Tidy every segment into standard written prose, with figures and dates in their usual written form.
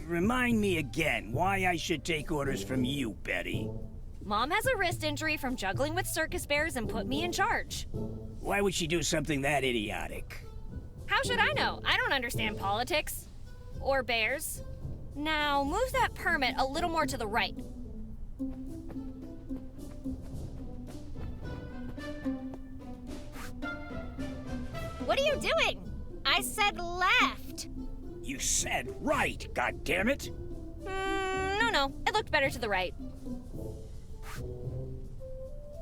Remind me again why I should take orders from you, Betty. Mom has a wrist injury from juggling with circus bears and put me in charge. Why would she do something that idiotic? How should I know? I don't understand politics. Or bears. Now, move that permit a little more to the right. What are you doing? I said left. You said right, goddammit! No. It looked better to the right.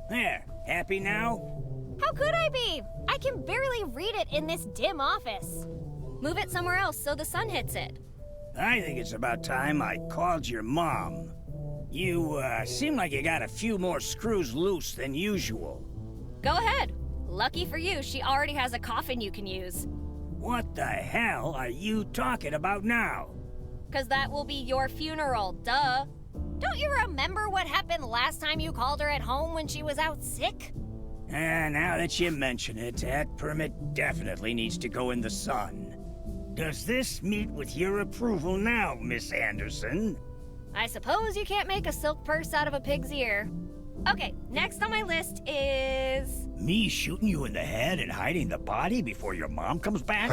There, happy now? How could I be? I can barely read it in this dim office. Move it somewhere else so the sun hits it. I think it's about time I called your mom. You, seem like you got a few more screws loose than usual. Go ahead. Lucky for you, she already has a coffin you can use. What the hell are you talking about now? 'Cause that will be your funeral, duh. Don't you remember what happened last time you called her at home when she was out sick? Now that you mention it, that permit definitely needs to go in the sun. Does this meet with your approval now, Miss Anderson? I suppose you can't make a silk purse out of a pig's ear. Okay, next on my list is... Me shooting you in the head and hiding the body before your mom comes back?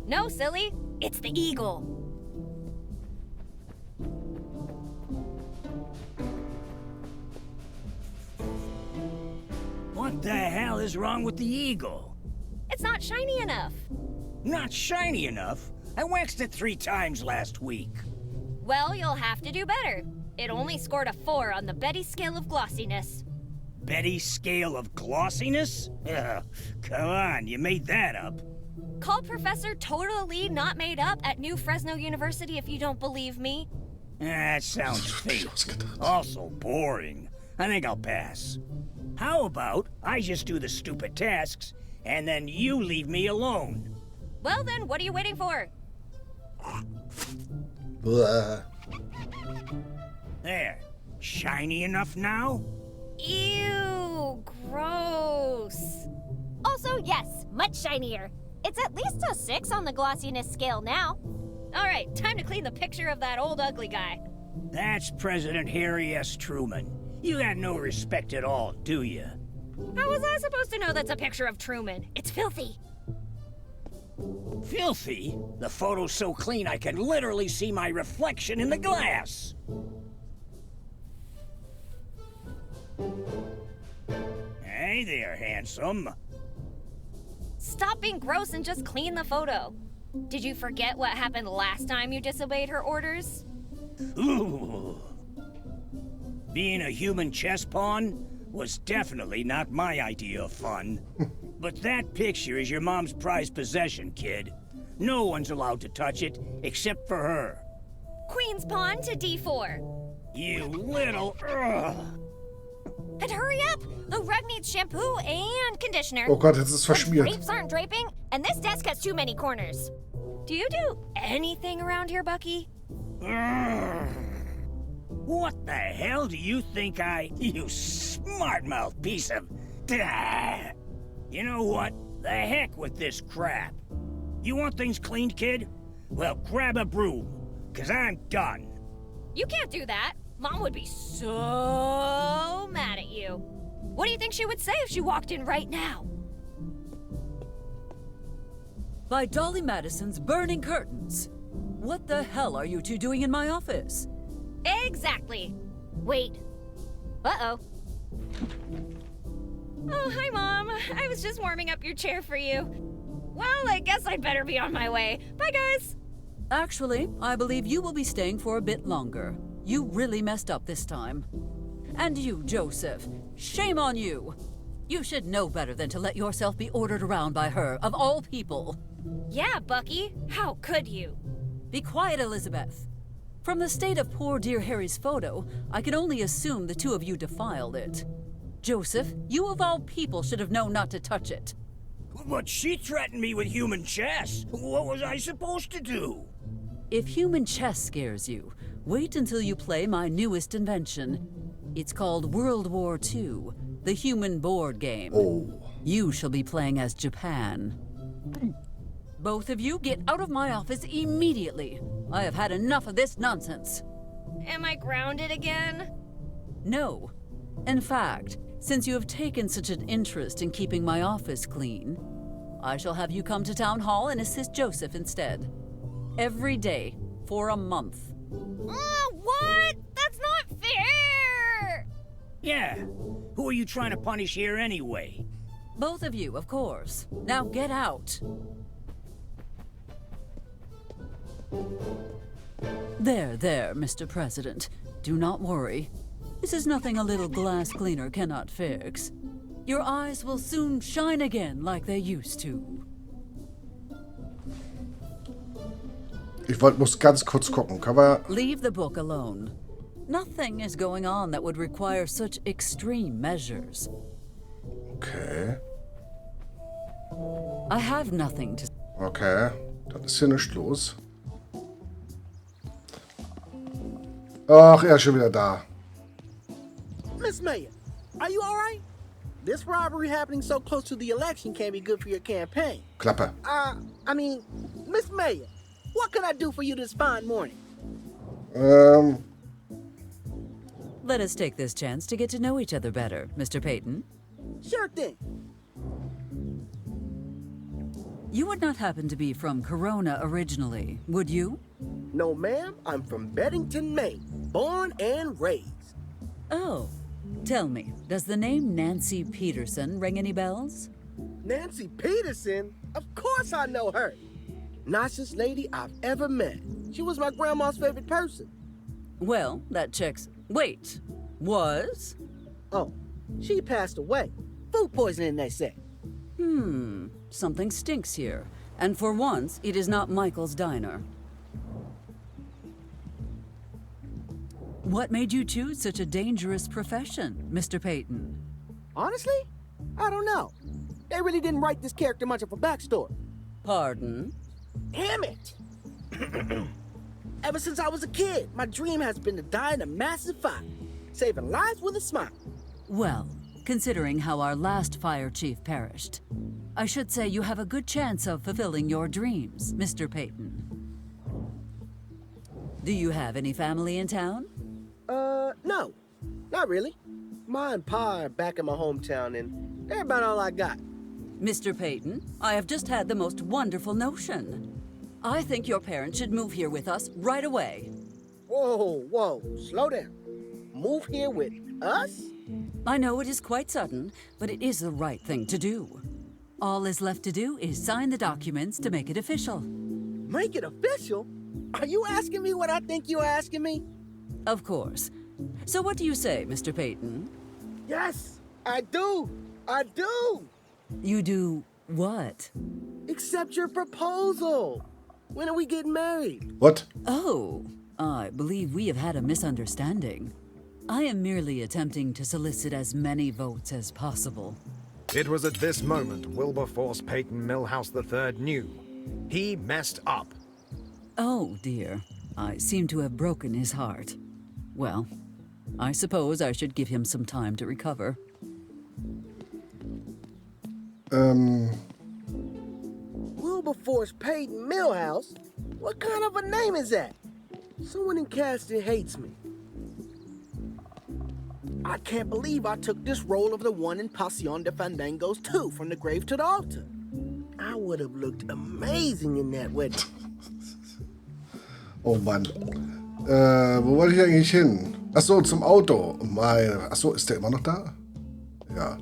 No, silly. It's the eagle. What the hell is wrong with the eagle? It's not shiny enough. Not shiny enough? I waxed it 3 times last week. Well, you'll have to do better. It only scored a 4 on the Betty scale of glossiness. Betty's scale of glossiness? Come on, you made that up. Call Professor Totally Not Made Up at New Fresno University if you don't believe me. That sounds fake. Also boring. I think I'll pass. How about I just do the stupid tasks, and then you leave me alone? Well then, what are you waiting for? Blah. There. Shiny enough now? Ew, gross. Also, yes, much shinier. It's at least a 6 on the glossiness scale now. All right, time to clean the picture of that old ugly guy. That's President Harry S. Truman. You got no respect at all, do you? How was I supposed to know that's a picture of Truman? It's filthy. Filthy? The photo's so clean I can literally see my reflection in the glass. Hey there, handsome. Stop being gross and just clean the photo. Did you forget what happened last time you disobeyed her orders? Ooh. Being a human chess pawn was definitely not my idea of fun. But that picture is your mom's prized possession, kid. No one's allowed to touch it except for her. Queen's pawn to d4. You little... Ugh. And hurry up! The rug needs shampoo and conditioner. Oh Gott, jetzt ist es The verschmiert. drapes aren't draping, and this desk has too many corners. Do you do anything around here, Bucky? Ugh. What the hell do you think you smart-mouthed piece of... You know what? The heck with this crap. You want things cleaned, kid? Well, grab a broom, 'cause I'm done. You can't do that. Mom would be so mad at you. What do you think she would say if she walked in right now? By Dolly Madison's Burning Curtains. What the hell are you two doing in my office? Exactly. Wait. Uh-oh. Oh, hi, Mom. I was just warming up your chair for you. Well, I guess I'd better be on my way. Bye, guys. Actually, I believe you will be staying for a bit longer. You really messed up this time. And you, Joseph, shame on you. You should know better than to let yourself be ordered around by her, of all people. Yeah, Bucky. How could you? Be quiet, Elizabeth. From the state of poor dear Harry's photo, I can only assume the two of you defiled it. Joseph, you of all people should have known not to touch it. But she threatened me with human chess. What was I supposed to do? If human chess scares you, wait until you play my newest invention. It's called World War II, the human board game. Oh. You shall be playing as Japan. Both of you get out of my office immediately. I have had enough of this nonsense. Am I grounded again? No. In fact, since you have taken such an interest in keeping my office clean, I shall have you come to Town Hall and assist Joseph instead. Every day, for a month. What? That's not fair! Yeah. Who are you trying to punish here anyway? Both of you, of course. Now get out. There, Mr. President. Do not worry. This is nothing a little glass cleaner cannot fix. Your eyes will soon shine again like they used to. Ich muss ganz kurz gucken. Cover. Leave the book alone. Nothing is going on that would require such extreme measures. Okay. I have nothing to... Okay. Dann ist hier nichts los. Ach, er ist schon wieder da. Miss Mayor, are you all right? This robbery happening so close to the election can't be good for your campaign. Klappe. I mean, Miss Mayor, what can I do for you this fine morning? Let us take this chance to get to know each other better, Mr. Peyton. Sure thing. You would not happen to be from Corona originally, would you? No, ma'am, I'm from Beddington, Maine, born and raised. Oh. Tell me, does the name Nancy Peterson ring any bells? Nancy Peterson? Of course I know her. Nicest lady I've ever met. She was my grandma's favorite person. Well, that checks... Wait. Was? Oh, she passed away. Food poisoning, they say. Something stinks here. And for once, it is not Michael's diner. What made you choose such a dangerous profession, Mr. Peyton? Honestly, I don't know. They really didn't write this character much of a backstory. Pardon? Damn it! Ever since I was a kid, my dream has been to die in a massive fire, saving lives with a smile. Well, considering how our last fire chief perished, I should say you have a good chance of fulfilling your dreams, Mr. Peyton. Do you have any family in town? No, not really. Ma and Pa are back in my hometown, and they're about all I got. Mr. Peyton, I have just had the most wonderful notion. I think your parents should move here with us right away. Whoa, slow down. Move here with us? I know it is quite sudden, but it is the right thing to do. All is left to do is sign the documents to make it official. Make it official? Are you asking me what I think you're asking me? Of course. So what do you say, Mr. Peyton? Yes, I do. I do. You do what? Accept your proposal. When are we getting married? What? Oh, I believe we have had a misunderstanding. I am merely attempting to solicit as many votes as possible. It was at this moment Wilberforce Peyton Milhouse III knew. He messed up. Oh, dear. I seem to have broken his heart. Well, I suppose I should give him some time to recover. Wilberforce Peyton Milhouse? What kind of a name is that? Someone in casting hates me. I can't believe I took this role of the one in Passion de Fandangos 2, From the Grave to the Altar. I would have looked amazing in that wedding. Oh Mann. Wo wollte ich eigentlich hin? Achso, zum Auto. Achso, ist der immer noch da? Ja.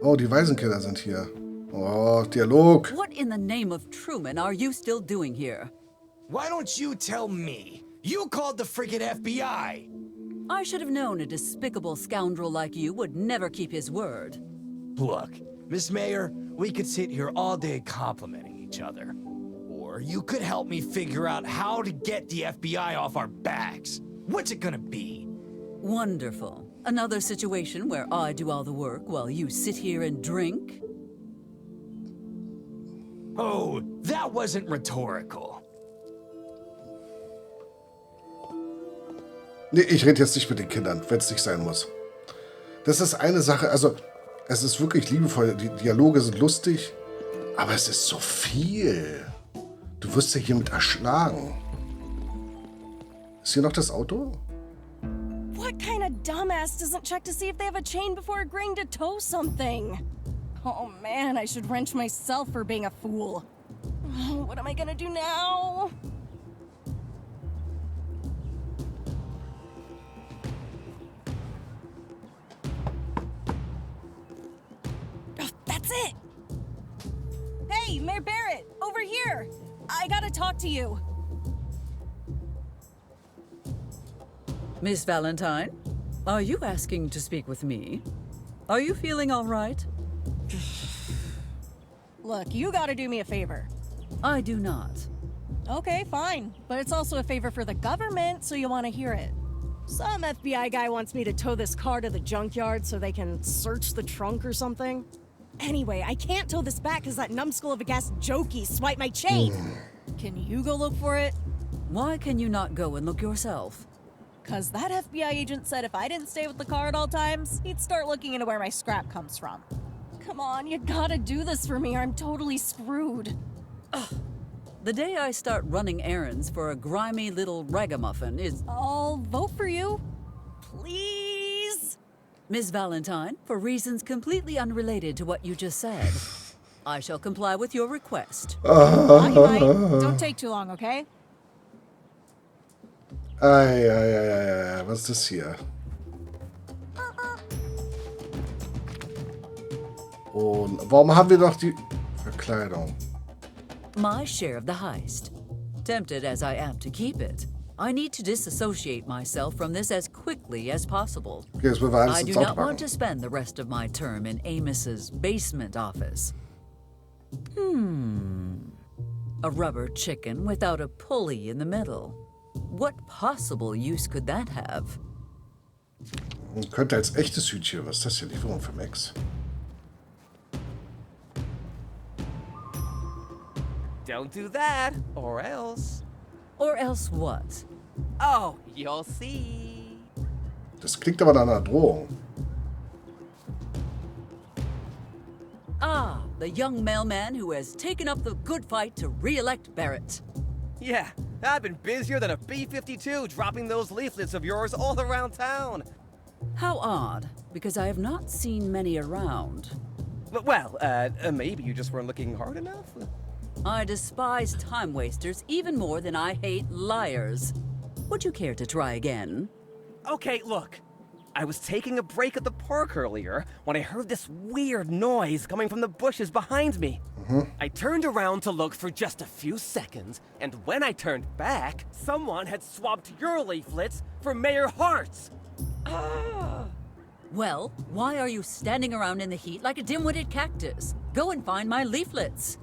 Oh, die Waisenkinder sind hier. Oh, Dialog. What in the name of Truman are you still doing here? Why don't you tell me? You called the friggin' FBI! I should have known a despicable scoundrel like you would never keep his word. Look, Miss Mayor, we could sit here all day complimenting each other. Or you could help me figure out how to get the FBI off our backs. What's it gonna be? Wonderful. Another situation where I do all the work while you sit here and drink? Oh, that wasn't rhetorical. Nee, ich rede jetzt nicht mit den Kindern, wenn es nicht sein muss. Das ist eine Sache, also, es ist wirklich liebevoll, die Dialoge sind lustig. Aber es ist so viel. Du wirst ja hiermit erschlagen. Ist hier noch das Auto? What kind of dumbass doesn't check to see if they have a chain before agreeing to tow something? Oh man, I should wrench myself for being a fool. Oh, what am I gonna do now? Oh, that's it! Hey, Mayor Barrett, over here! I gotta talk to you. Miss Valentine, are you asking to speak with me? Are you feeling all right? Look, you gotta do me a favor. I do not. Okay, fine. But it's also a favor for the government, so you want to hear it. Some FBI guy wants me to tow this car to the junkyard so they can search the trunk or something. Anyway, I can't tow this back because that numbskull of a gas jokey swiped my chain. Can you go look for it? Why can you not go and look yourself? Because that FBI agent said if I didn't stay with the car at all times, he'd start looking into where my scrap comes from. Come on, you gotta do this for me or I'm totally screwed. The day I start running errands for a grimy little ragamuffin is... I'll vote for you. Please? Miss Valentine, for reasons completely unrelated to what you just said, I shall comply with your request. Bye. Don't take too long, okay? Was ist das hier? Und warum haben wir noch die Verkleidung? My share of the heist. Tempted as I am to keep it, I need to disassociate myself from this as quickly as possible. Okay, das müssen wir alles I do ins Auto not want packen. to spend the rest of my term in Amos's basement office. A rubber chicken without a pulley in the middle. What possible use could that have? Könnte als echtes Hütchen. Was ist das hier? Lieferung für Max. Don't do that, or else. Or else what? Oh, you'll see. Das klingt aber nach einer Drohung. Ah, the young mailman who has taken up the good fight to re-elect Barrett. Yeah, I've been busier than a B-52 dropping those leaflets of yours all around town. How odd, because I have not seen many around. Well, maybe you just weren't looking hard enough? I despise time wasters even more than I hate liars. Would you care to try again? Okay, look. I was taking a break at the park earlier when I heard this weird noise coming from the bushes behind me. I turned around to look for just a few seconds, and when I turned back, someone had swapped your leaflets for Mayor Hart's. Well, why are you standing around in the heat like a dim-witted cactus? Go and find my leaflets.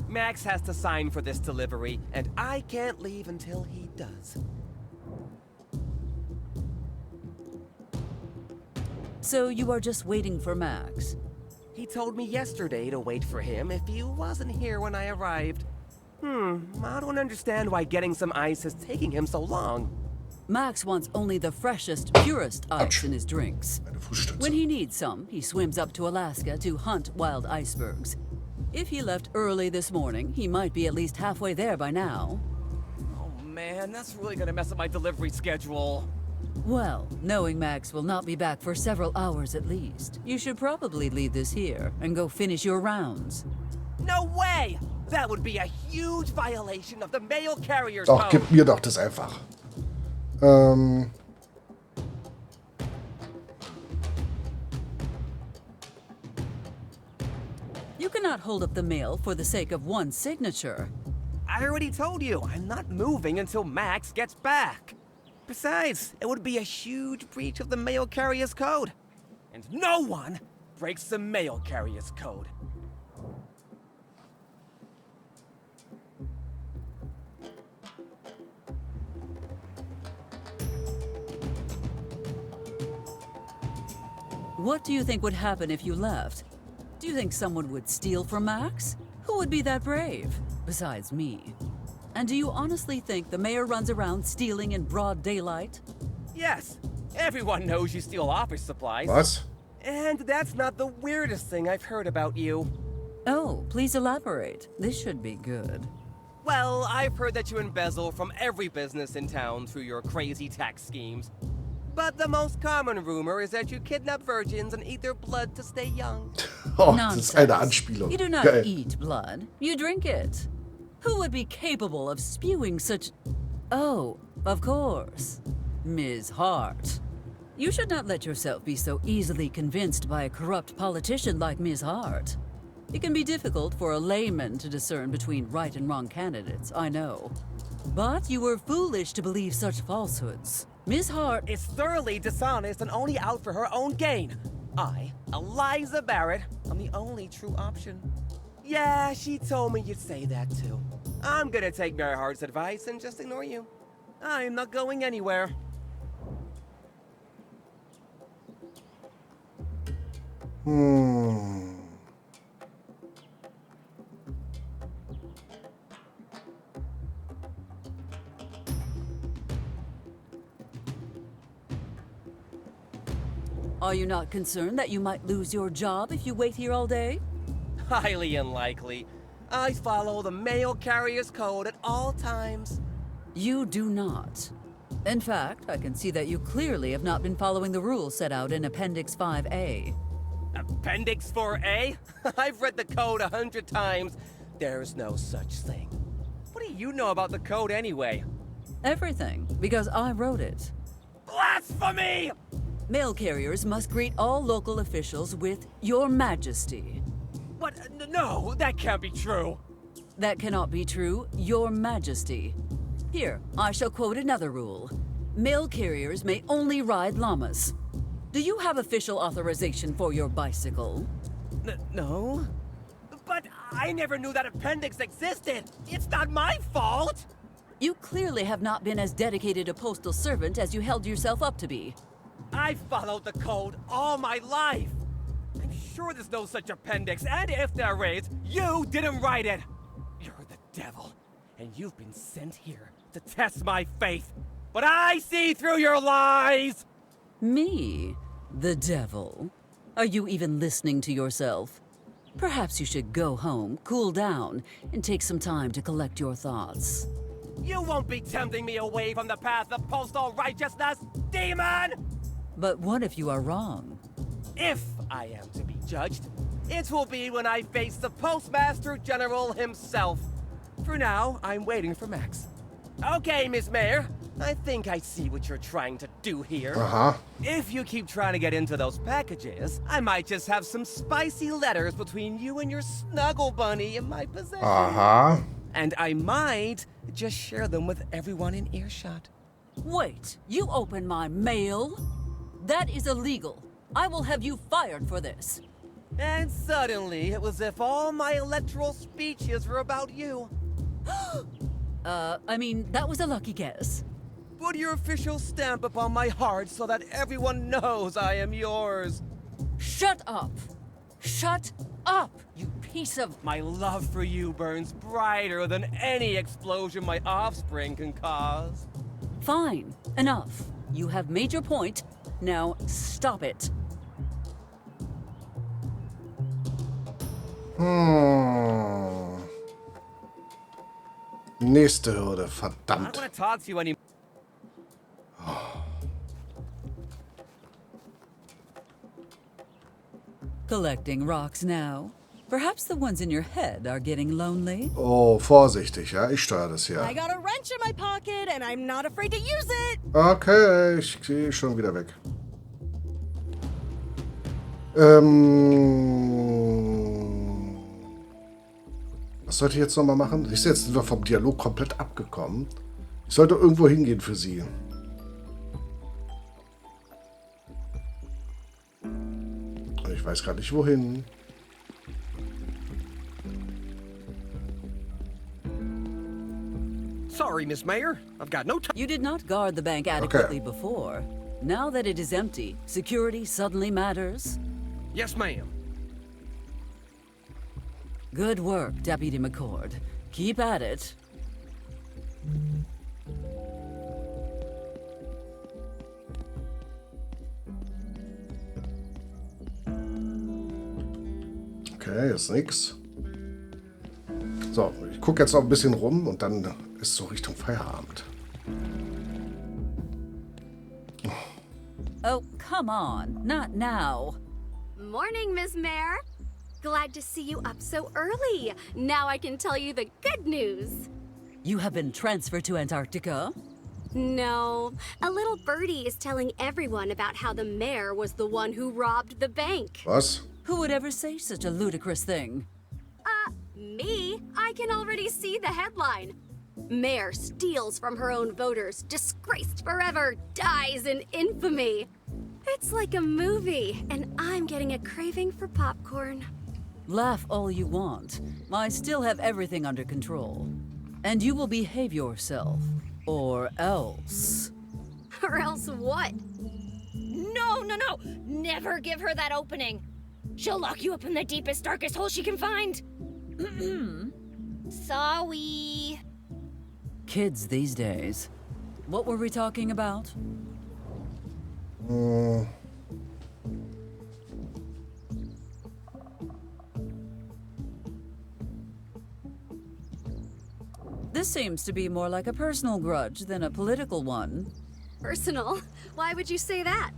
Max has to sign for this delivery, and I can't leave until he does. So you are just waiting for Max? He told me yesterday to wait for him if he wasn't here when I arrived. I don't understand why getting some ice is taking him so long. Max wants only the freshest, purest ice in his drinks. Eine Fußstütze. When he needs some, he swims up to Alaska to hunt wild icebergs. If he left early this morning, he might be at least halfway there by now. Oh man, that's really gonna mess up my delivery schedule. Well, knowing Max will not be back for several hours at least, you should probably leave this here and go finish your rounds. No way! That would be a huge violation of the mail carrier's Doch, code. gib mir doch das einfach. You cannot hold up the mail for the sake of one signature. I already told you, I'm not moving until Max gets back. Besides, it would be a huge breach of the mail carrier's code. And no one breaks the mail carrier's code. What do you think would happen if you left? Do you think someone would steal from Max? Who would be that brave, besides me? And do you honestly think the mayor runs around stealing in broad daylight? Yes, everyone knows you steal office supplies. Was? And that's not the weirdest thing I've heard about you. Oh, please elaborate. This should be good. Well, I've heard that you embezzle from every business in town through your crazy tax schemes. But the most common rumor is that you kidnap virgins and eat their blood to stay young. Oh, das ist eine Anspielung. You do not Geil. eat blood. You drink it. Who would be capable of spewing such... Oh, of course. Ms. Hart. You should not let yourself be so easily convinced by a corrupt politician like Ms. Hart. It can be difficult for a layman to discern between right and wrong candidates, I know. But you were foolish to believe such falsehoods. Ms. Hart Is thoroughly dishonest and only out for her own gain. I, Eliza Barrett, am the only true option. Yeah, she told me you'd say that too. I'm gonna take Mary Hart's advice and just ignore you. I'm not going anywhere. Are you not concerned that you might lose your job if you wait here all day? Highly unlikely. I follow the mail carrier's code at all times. You do not. In fact, I can see that you clearly have not been following the rules set out in Appendix 5A. Appendix 4A? I've read the code 100 times. There's no such thing. What do you know about the code anyway? Everything, because I wrote it. Blasphemy! Mail carriers must greet all local officials with Your Majesty. What? No, that can't be true. That cannot be true, Your Majesty. Here, I shall quote another rule. Mail carriers may only ride llamas. Do you have official authorization for your bicycle? No. But I never knew that appendix existed. It's not my fault. You clearly have not been as dedicated a postal servant as you held yourself up to be. I followed the code all my life. I'm sure there's no such appendix, and if there is, you didn't write it. You're the devil, and you've been sent here to test my faith. But I see through your lies! Me? The devil? Are you even listening to yourself? Perhaps you should go home, cool down, and take some time to collect your thoughts. You won't be tempting me away from the path of postal righteousness, demon! But what if you are wrong? If I am to be judged, it will be when I face the Postmaster General himself. For now, I'm waiting for Max. Okay, Miss Mayor, I think I see what you're trying to do here. If you keep trying to get into those packages, I might just have some spicy letters between you and your snuggle bunny in my possession. And I might just share them with everyone in earshot. Wait, you open my mail? That is illegal. I will have you fired for this. And suddenly, it was as if all my electoral speeches were about you. I mean, that was a lucky guess. Put your official stamp upon my heart so that everyone knows I am yours. Shut up! Shut up, you piece of... My love for you burns brighter than any explosion my offspring can cause. Fine, enough. You have made your point. Now, stop it. Nächste Hürde, I don't verdammt. want to talk to you anymore. Collecting rocks now. Perhaps the ones in your head are getting lonely. Oh, vorsichtig, ja, ich steuere das hier. I got a wrench in my pocket and I'm not afraid to use it. Okay, ich gehe schon wieder weg. Was sollte ich jetzt nochmal machen? Ich jetzt sind wir vom Dialog komplett abgekommen. Ich sollte irgendwo hingehen für sie. Ich weiß gerade nicht wohin. Sorry, Miss Mayor. I've got no time. You did not guard the bank adequately before. Now that it is empty, security suddenly matters. Yes, ma'am. Good work, Deputy McCord. Keep at it. Okay, ist nix. So, ich gucke jetzt noch ein bisschen rum und dann ist so Richtung Feierabend. Oh, come on. Not now. Morning, Miss Mayor. Glad to see you up so early. Now I can tell you the good news. You have been transferred to Antarctica? No, a little birdie is telling everyone about how the mayor was the one who robbed the bank. Was? Who would ever say such a ludicrous thing? Me? I can already see the headline. Mayor steals from her own voters, disgraced forever, dies in infamy. It's like a movie, and I'm getting a craving for popcorn. Laugh all you want. I still have everything under control. And you will behave yourself. Or else. Or else what? No, no, no! Never give her that opening! She'll lock you up in the deepest, darkest hole she can find! Sorry. Kids these days. What were we talking about? This seems to be more like a personal grudge than a political one. Personal? Why would you say that?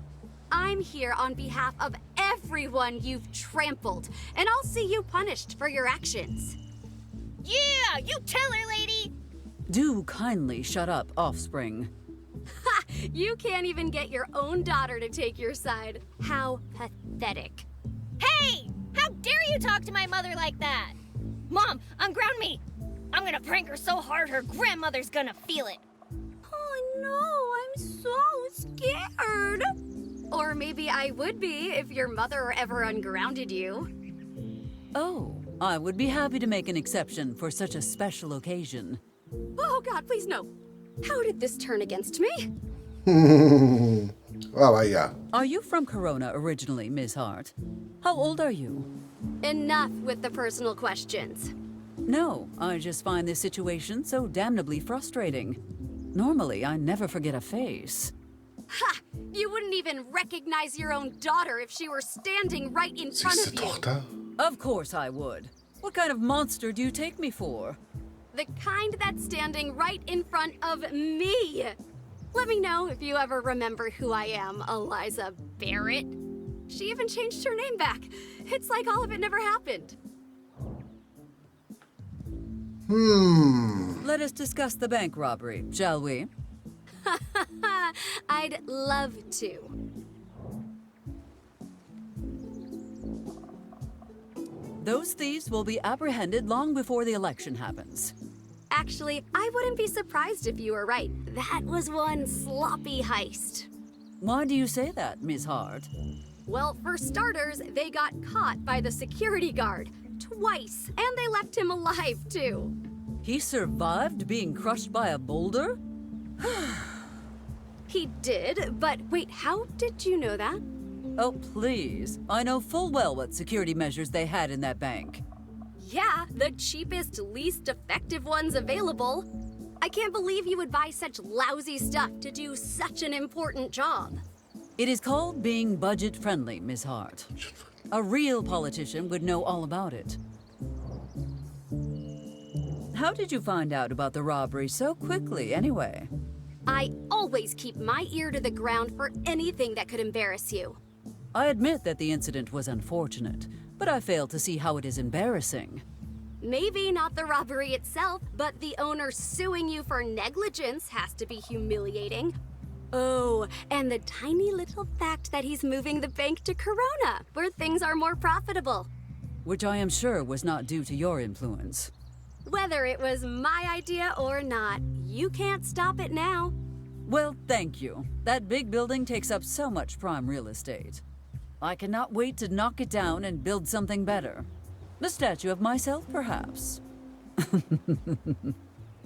I'm here on behalf of everyone you've trampled, and I'll see you punished for your actions. Yeah, you tell her, lady! Do kindly shut up, offspring. Ha! You can't even get your own daughter to take your side. How pathetic. Hey! How dare you talk to my mother like that? Mom, unground me! I'm gonna prank her so hard her grandmother's gonna feel it. Oh no, I'm so scared. Or maybe I would be if your mother ever ungrounded you. Oh, I would be happy to make an exception for such a special occasion. Oh God, please no. How did this turn against me? Aber ja. Are you from Corona originally, Miss Hart? How old are you? Enough with the personal questions. No, I just find this situation so damnably frustrating. Normally, I never forget a face. Ha! You wouldn't even recognize your own daughter if she were standing right in front Siehste of you. Tochter? Of course I would. What kind of monster do you take me for? The kind that's standing right in front of me. Let me know if you ever remember who I am, Eliza Barrett. She even changed her name back. It's like all of it never happened. Let us discuss the bank robbery, shall we? I'd love to. Those thieves will be apprehended long before the election happens. Actually, I wouldn't be surprised if you were right. That was one sloppy heist. Why do you say that, Miss Hart? Well, for starters, they got caught by the security guard twice, and they left him alive, too. He survived being crushed by a boulder? He did, but wait, how did you know that? Oh, please. I know full well what security measures they had in that bank. Yeah, the cheapest, least effective ones available. I can't believe you would buy such lousy stuff to do such an important job. It is called being budget-friendly, Miss Hart. A real politician would know all about it. How did you find out about the robbery so quickly, anyway? I always keep my ear to the ground for anything that could embarrass you. I admit that the incident was unfortunate, but I fail to see how it is embarrassing. Maybe not the robbery itself, but the owner suing you for negligence has to be humiliating. Oh, and the tiny little fact that he's moving the bank to Corona, where things are more profitable. Which I am sure was not due to your influence. Whether it was my idea or not, you can't stop it now. Well, thank you. That big building takes up so much prime real estate. I cannot wait to knock it down and build something better. A statue of myself, perhaps.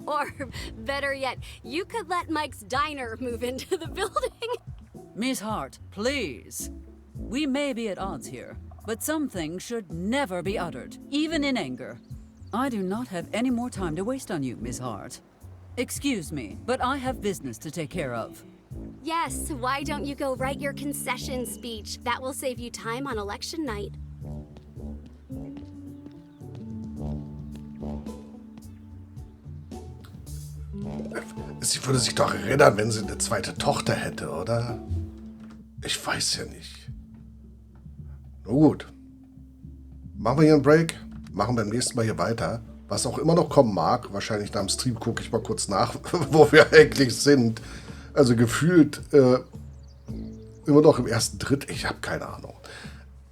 Or, better yet, you could let Mike's Diner move into the building. Miss Hart, please. We may be at odds here, but some things should never be uttered, even in anger. I do not have any more time to waste on you, Miss Hart. Excuse me, but I have business to take care of. Yes, why don't you go write your concession speech? That will save you time on election night. Sie würde sich doch erinnern, wenn sie eine zweite Tochter hätte, oder? Ich weiß ja nicht. Na gut. Machen wir hier einen Break. Machen beim nächsten Mal hier weiter. Was auch immer noch kommen mag. Wahrscheinlich nach dem Stream gucke ich mal kurz nach, wo wir eigentlich sind. Also gefühlt immer noch im ersten Dritt. Ich habe keine Ahnung.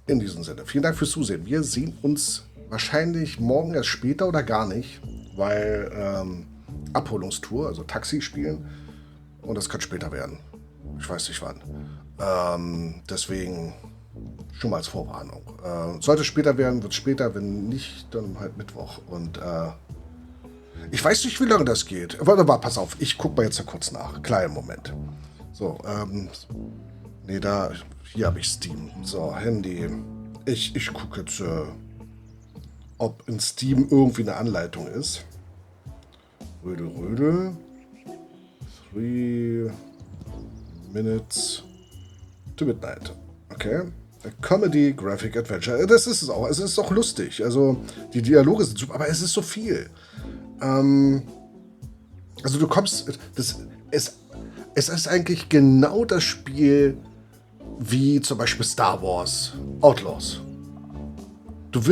In diesem Sinne. Vielen Dank fürs Zusehen. Wir sehen uns wahrscheinlich morgen erst später oder gar nicht. Weil Abholungstour, also Taxi spielen. Und das kann später werden. Ich weiß nicht wann. Deswegen schon mal als Vorwarnung. Sollte es später werden, wird es später. Wenn nicht, dann halt Mittwoch. Und ich weiß nicht, wie lange das geht. Warte mal, pass auf. Ich gucke mal jetzt kurz nach. Kleinen Moment. So, nee, hier habe ich Steam. So, Handy. Ich gucke jetzt, ob in Steam irgendwie eine Anleitung ist. Rödel. 3 minutes to midnight. Okay. A Comedy, Graphic Adventure. Das ist es auch. Es ist auch lustig. Also, die Dialoge sind super, aber es ist so viel. Also, du kommst. Es ist eigentlich genau das Spiel wie zum Beispiel Star Wars Outlaws. Du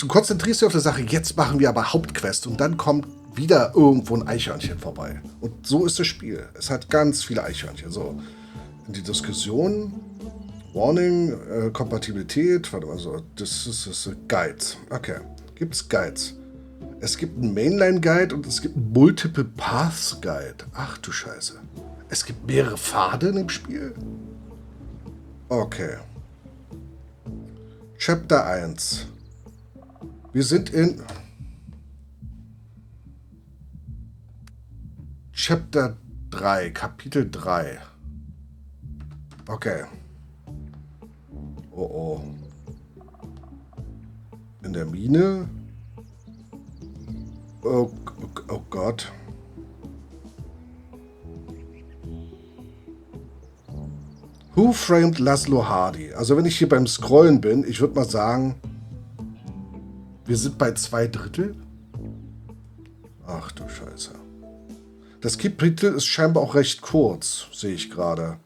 konzentrierst dich auf die Sache, jetzt machen wir aber Hauptquest und dann kommt wieder irgendwo ein Eichhörnchen vorbei. Und so ist das Spiel. Es hat ganz viele Eichhörnchen. So, in die Diskussion, Warning, Kompatibilität, warte mal so, das ist Guides. Okay, gibt es Guides? Es gibt einen Mainline-Guide und es gibt einen Multiple Paths-Guide. Ach du Scheiße. Es gibt mehrere Pfade im Spiel? Okay. Chapter 1. Wir sind in Chapter 3, Kapitel 3. Okay. Oh. In der Mine. Oh Gott. Who framed Laszlo Hardy? Also wenn ich hier beim Scrollen bin, ich würde mal sagen, wir sind bei 2/3. Ach du Scheiße. Das Kapitel ist scheinbar auch recht kurz, sehe ich gerade.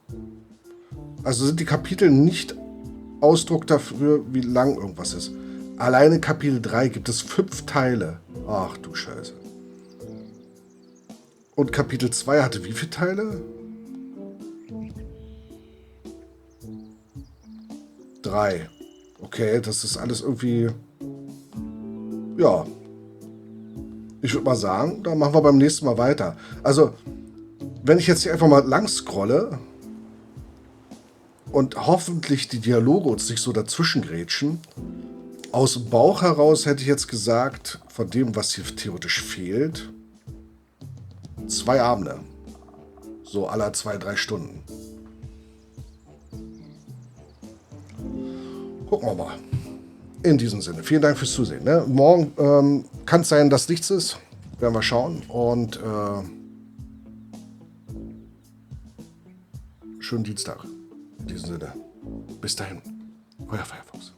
Also sind die Kapitel nicht Ausdruck dafür, wie lang irgendwas ist. Alleine Kapitel 3 gibt es 5 Teile. Ach du Scheiße. Und Kapitel 2 hatte wie viele Teile? 3. Okay, das ist alles irgendwie... Ja. Ich würde mal sagen, da machen wir beim nächsten Mal weiter. Also, wenn ich jetzt hier einfach mal lang scrolle und hoffentlich die Dialoge uns nicht so dazwischen grätschen, aus dem Bauch heraus hätte ich jetzt gesagt, von dem, was hier theoretisch fehlt, 2 Abende. So aller 2-3 Stunden. Gucken wir mal. In diesem Sinne, vielen Dank fürs Zusehen. Ne? Morgen kann es sein, dass nichts ist. Werden wir schauen. Und schönen Dienstag. In diesem Sinne. Bis dahin. Euer Firefox.